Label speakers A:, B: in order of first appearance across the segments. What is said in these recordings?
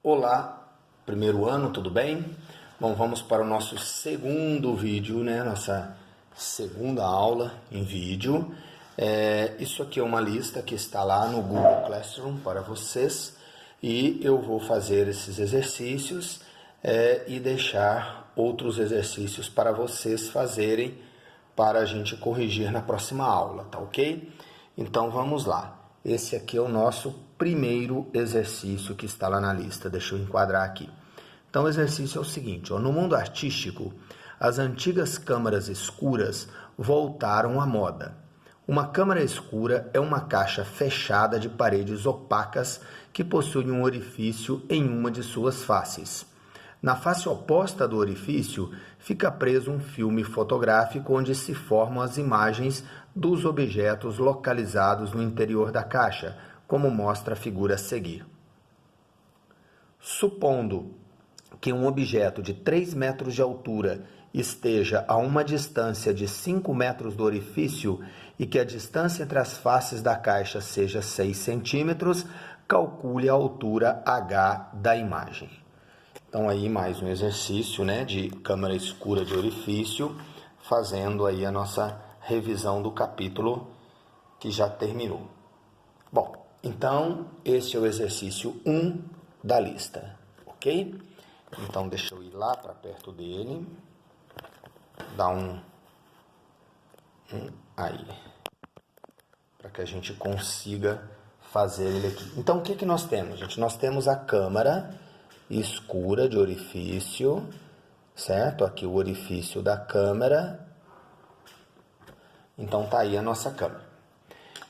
A: Olá, primeiro ano, tudo bem? Bom, vamos para o nosso segundo vídeo, né? Nossa segunda aula em vídeo. Isso aqui é uma lista que está lá no Google Classroom para vocês e eu vou fazer esses exercícios e deixar outros exercícios para vocês fazerem para a gente corrigir na próxima aula, tá ok? Então vamos lá. Esse aqui é o nosso primeiro exercício que está lá na lista. Deixa eu enquadrar aqui. Então o exercício é o seguinte, no mundo artístico, as antigas câmaras escuras voltaram à moda. Uma câmara escura é uma caixa fechada de paredes opacas que possui um orifício em uma de suas faces. Na face oposta do orifício fica preso um filme fotográfico onde se formam as imagens dos objetos localizados no interior da caixa, como mostra a figura a seguir. Supondo que um objeto de 3 metros de altura esteja a uma distância de 5 metros do orifício e que a distância entre as faces da caixa seja 6 centímetros, calcule a altura H da imagem. Então aí mais um exercício, né, de câmara escura de orifício, fazendo aí a nossa revisão do capítulo que já terminou. Bom, então esse é o exercício 1 da lista, ok? Então deixa eu ir lá para perto dele, dar aí, para que a gente consiga fazer ele aqui. Então o que nós temos, gente? Nós temos a câmara escura de orifício, certo? Aqui o orifício da câmera. Então tá aí a nossa câmera.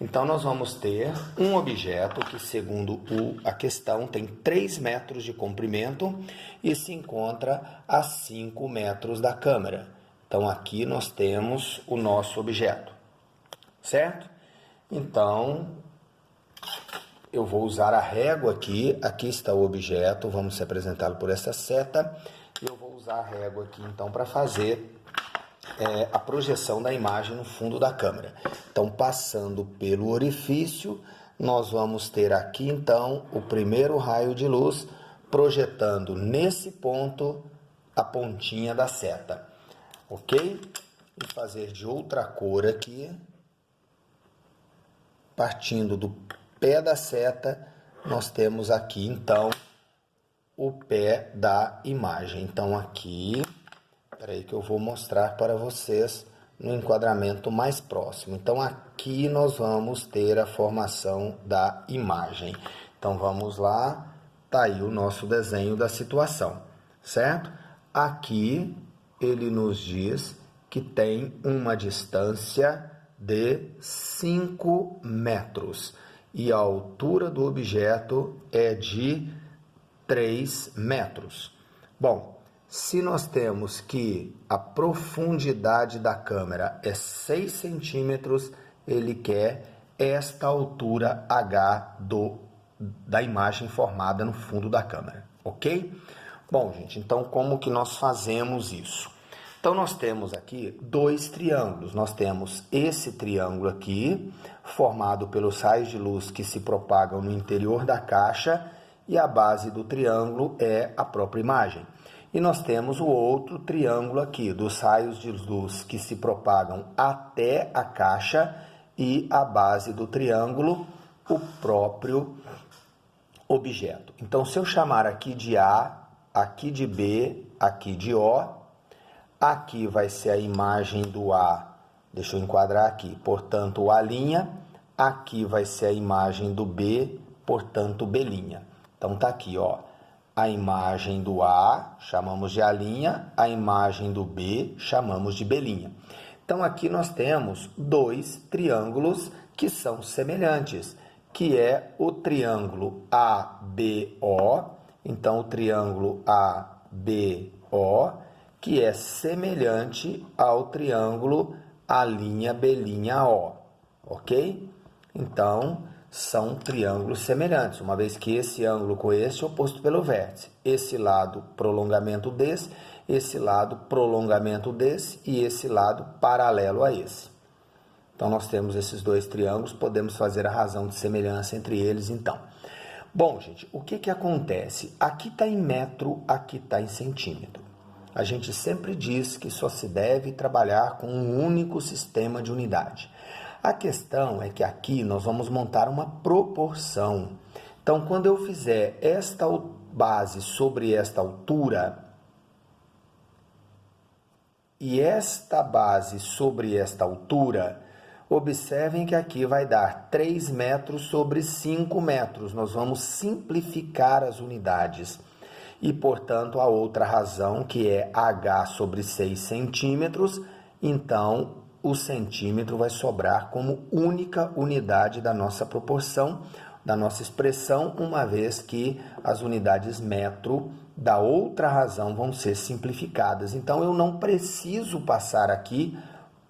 A: Então nós vamos ter um objeto que, segundo a questão, tem 3 metros de comprimento e se encontra a 5 metros da câmera. Então aqui nós temos o nosso objeto, certo? Então eu vou usar a régua aqui está o objeto, vamos representá-lo por essa seta. Eu vou usar a régua aqui então para fazer a projeção da imagem no fundo da câmera. Então, passando pelo orifício, nós vamos ter aqui então o primeiro raio de luz projetando nesse ponto a pontinha da seta, ok? E fazer de outra cor aqui, partindo do pé da seta, nós temos aqui então o pé da imagem. Então aqui, peraí que eu vou mostrar para vocês no enquadramento mais próximo. Então aqui nós vamos ter a formação da imagem. Então vamos lá, tá aí o nosso desenho da situação, certo? Aqui ele nos diz que tem uma distância de 5 metros e a altura do objeto é de 3 metros. Bom, se nós temos que a profundidade da câmera é 6 centímetros, ele quer esta altura H da imagem formada no fundo da câmera, ok? Bom, gente, então como que nós fazemos isso? Então nós temos aqui 2 triângulos. Nós temos esse triângulo aqui, formado pelos raios de luz que se propagam no interior da caixa, e a base do triângulo é a própria imagem. E nós temos o outro triângulo aqui, dos raios de luz que se propagam até a caixa, e a base do triângulo, o próprio objeto. Então, se eu chamar aqui de A, aqui de B, aqui de O, aqui vai ser a imagem do A, deixa eu enquadrar aqui, portanto, A', aqui vai ser a imagem do B, portanto, B'. Então, tá aqui, ó, a imagem do A, chamamos de A', a imagem do B, chamamos de B'. Então, aqui nós temos 2 triângulos que são semelhantes, que é o triângulo ABO, então, o triângulo ABO, que é semelhante ao triângulo A'B'O, ok? Então, são triângulos semelhantes, uma vez que esse ângulo com este é oposto pelo vértice. Esse lado, prolongamento desse, esse lado, prolongamento desse, e esse lado, paralelo a esse. Então, nós temos esses 2 triângulos, podemos fazer a razão de semelhança entre eles, então. Bom, gente, o que acontece? Aqui está em metro, aqui está em centímetro. A gente sempre diz que só se deve trabalhar com um único sistema de unidade. A questão é que aqui nós vamos montar uma proporção. Então, quando eu fizer esta base sobre esta altura e esta base sobre esta altura, observem que aqui vai dar 3 metros sobre 5 metros. Nós vamos simplificar as unidades. E, portanto, a outra razão, que é H sobre 6 centímetros, então o centímetro vai sobrar como única unidade da nossa proporção, da nossa expressão, uma vez que as unidades metro da outra razão vão ser simplificadas. Então, eu não preciso passar aqui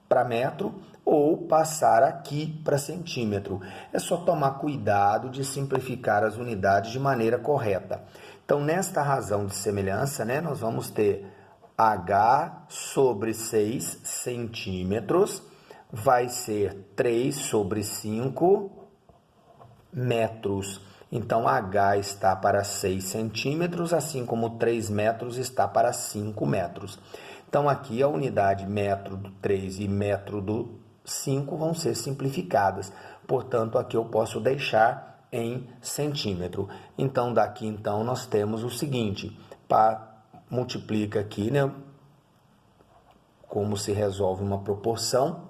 A: para metro ou passar aqui para centímetro. É só tomar cuidado de simplificar as unidades de maneira correta. Então, nesta razão de semelhança, né, nós vamos ter H sobre 6 centímetros, vai ser 3 sobre 5 metros. Então, H está para 6 centímetros, assim como 3 metros está para 5 metros. Então, aqui a unidade metro do 3 e metro do 5 vão ser simplificadas. Portanto, aqui eu posso deixar em centímetro. Então, daqui então nós temos o seguinte, multiplica aqui, né? Como se resolve uma proporção.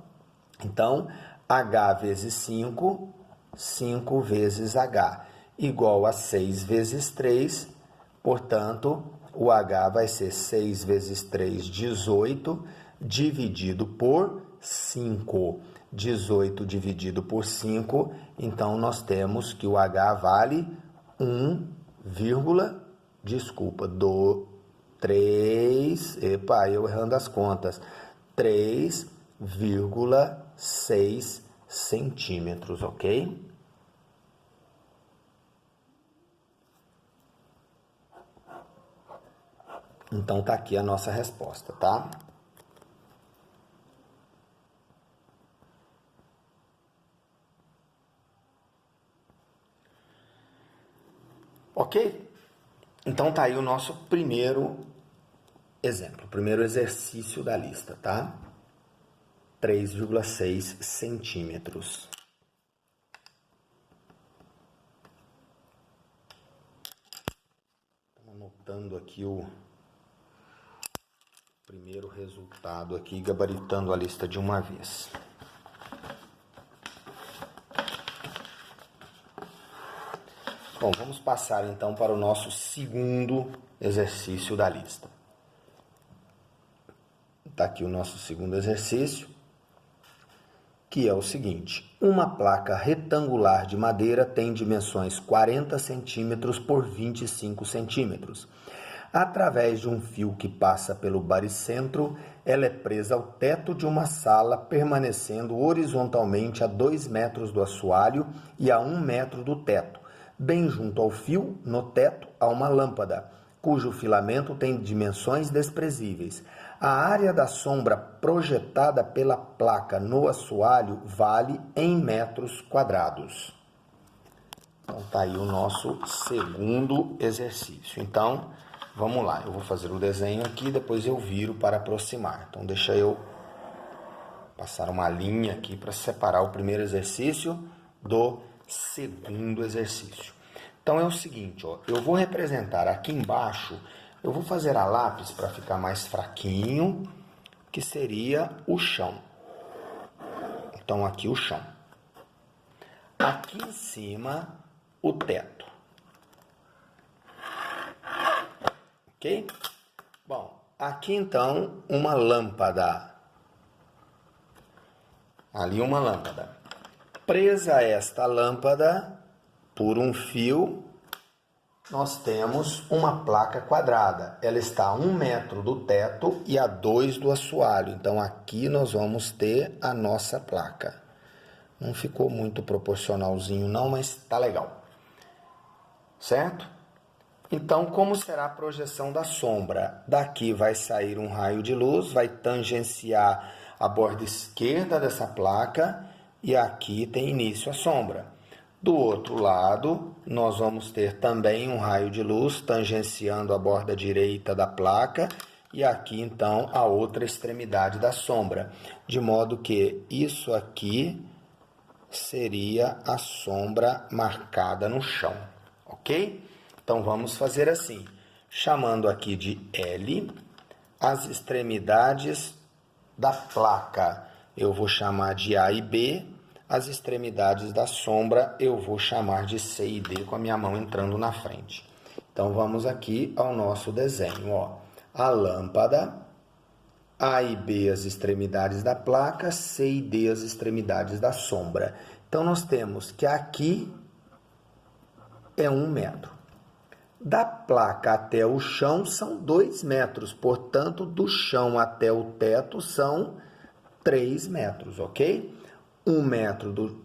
A: Então, H vezes 5, 5 vezes H, igual a 6 vezes 3, portanto, o H vai ser 6 vezes 3, 18, dividido por 5. 18 dividido por 5, então nós temos que o H vale 3, eu errando as contas, 3,6 centímetros, ok? Então, tá aqui a nossa resposta, tá? Ok? Então, tá aí o nosso primeiro exemplo, primeiro exercício da lista, tá? 3,6 centímetros. Estou anotando aqui o primeiro resultado aqui, gabaritando a lista de uma vez. Bom, vamos passar então para o nosso segundo exercício da lista. Está aqui o nosso segundo exercício, que é o seguinte: uma placa retangular de madeira tem dimensões 40 centímetros por 25 centímetros. Através de um fio que passa pelo baricentro, ela é presa ao teto de uma sala, permanecendo horizontalmente a 2 metros do assoalho e a 1 metro do teto. Bem junto ao fio, no teto, há uma lâmpada, cujo filamento tem dimensões desprezíveis. A área da sombra projetada pela placa no assoalho vale em metros quadrados. Então, está aí o nosso segundo exercício. Então, vamos lá. Eu vou fazer o desenho aqui, depois eu viro para aproximar. Então, deixa eu passar uma linha aqui para separar o primeiro exercício do segundo exercício. Então, é o seguinte, ó, eu vou representar aqui embaixo, eu vou fazer a lápis para ficar mais fraquinho, que seria o chão. Então, aqui o chão. Aqui em cima, o teto. Ok? Bom, aqui então, uma lâmpada. Ali uma lâmpada. Presa a esta lâmpada por um fio, nós temos uma placa quadrada. Ela está a 1 metro do teto e a 2 do assoalho. Então, aqui nós vamos ter a nossa placa. Não ficou muito proporcionalzinho não, mas tá legal. Certo? Então, como será a projeção da sombra? Daqui vai sair um raio de luz, vai tangenciar a borda esquerda dessa placa e aqui tem início a sombra. Do outro lado, nós vamos ter também um raio de luz tangenciando a borda direita da placa e aqui então a outra extremidade da sombra, de modo que isso aqui seria a sombra marcada no chão, ok? Então vamos fazer assim, chamando aqui de L as extremidades da placa, eu vou chamar de A e B. As extremidades da sombra eu vou chamar de C e D com a minha mão entrando na frente. Então vamos aqui ao nosso desenho, ó. A lâmpada, A e B as extremidades da placa, C e D as extremidades da sombra. Então nós temos que aqui é 1 metro. Da placa até o chão são 2 metros, portanto do chão até o teto são 3 metros, ok? 1 metro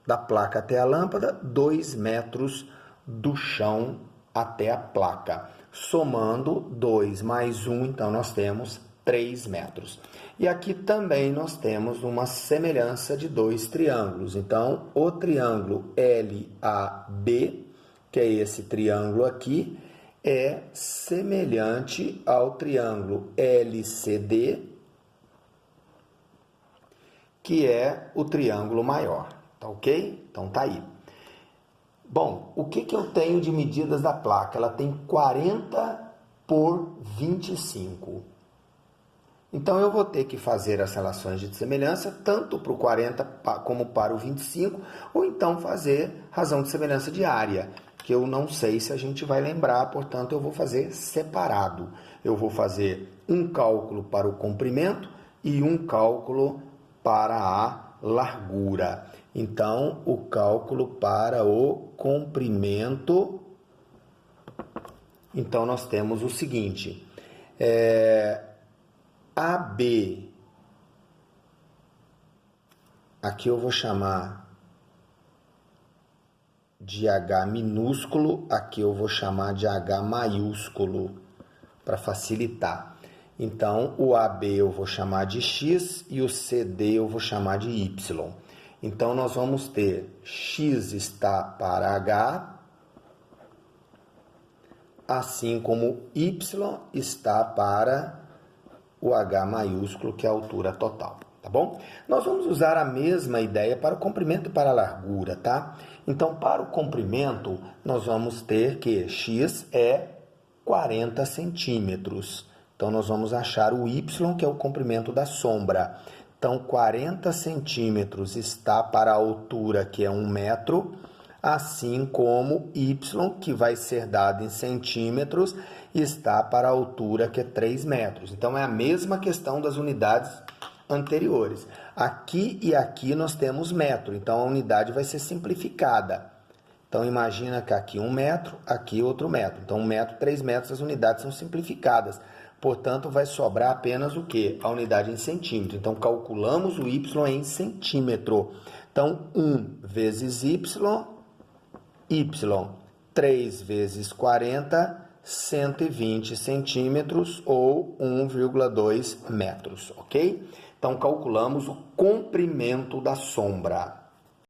A: da placa até a lâmpada, 2 metros do chão até a placa. Somando 2 mais 1, então nós temos 3 metros. E aqui também nós temos uma semelhança de 2 triângulos. Então, o triângulo LAB, que é esse triângulo aqui, é semelhante ao triângulo LCD, que é o triângulo maior, tá ok? Então tá aí. Bom, o que eu tenho de medidas da placa? Ela tem 40 por 25. Então eu vou ter que fazer as relações de semelhança tanto para o 40 como para o 25, ou então fazer razão de semelhança de área, que eu não sei se a gente vai lembrar, portanto eu vou fazer separado. Eu vou fazer um cálculo para o comprimento e um cálculo para a largura. Então, o cálculo para o comprimento, então nós temos o seguinte, AB, aqui eu vou chamar de H minúsculo, aqui eu vou chamar de H maiúsculo, para facilitar. Então, o AB eu vou chamar de X e o CD eu vou chamar de Y. Então, nós vamos ter X está para H, assim como Y está para o H maiúsculo, que é a altura total, tá bom? Nós vamos usar a mesma ideia para o comprimento e para a largura, tá? Então, para o comprimento, nós vamos ter que X é 40 centímetros. Então, nós vamos achar o Y, que é o comprimento da sombra. Então, 40 centímetros está para a altura, que é 1 metro, assim como Y, que vai ser dado em centímetros, está para a altura, que é 3 metros. Então, é a mesma questão das unidades anteriores. Aqui e aqui nós temos metro, então a unidade vai ser simplificada. Então, imagina que aqui 1 metro, aqui outro metro. Então, 1 metro, 3 metros, as unidades são simplificadas. Portanto, vai sobrar apenas o quê? A unidade em centímetro. Então, calculamos o Y em centímetro. Então, 1 vezes Y, 3 vezes 40, 120 centímetros ou 1,2 metros, ok? Então, calculamos o comprimento da sombra.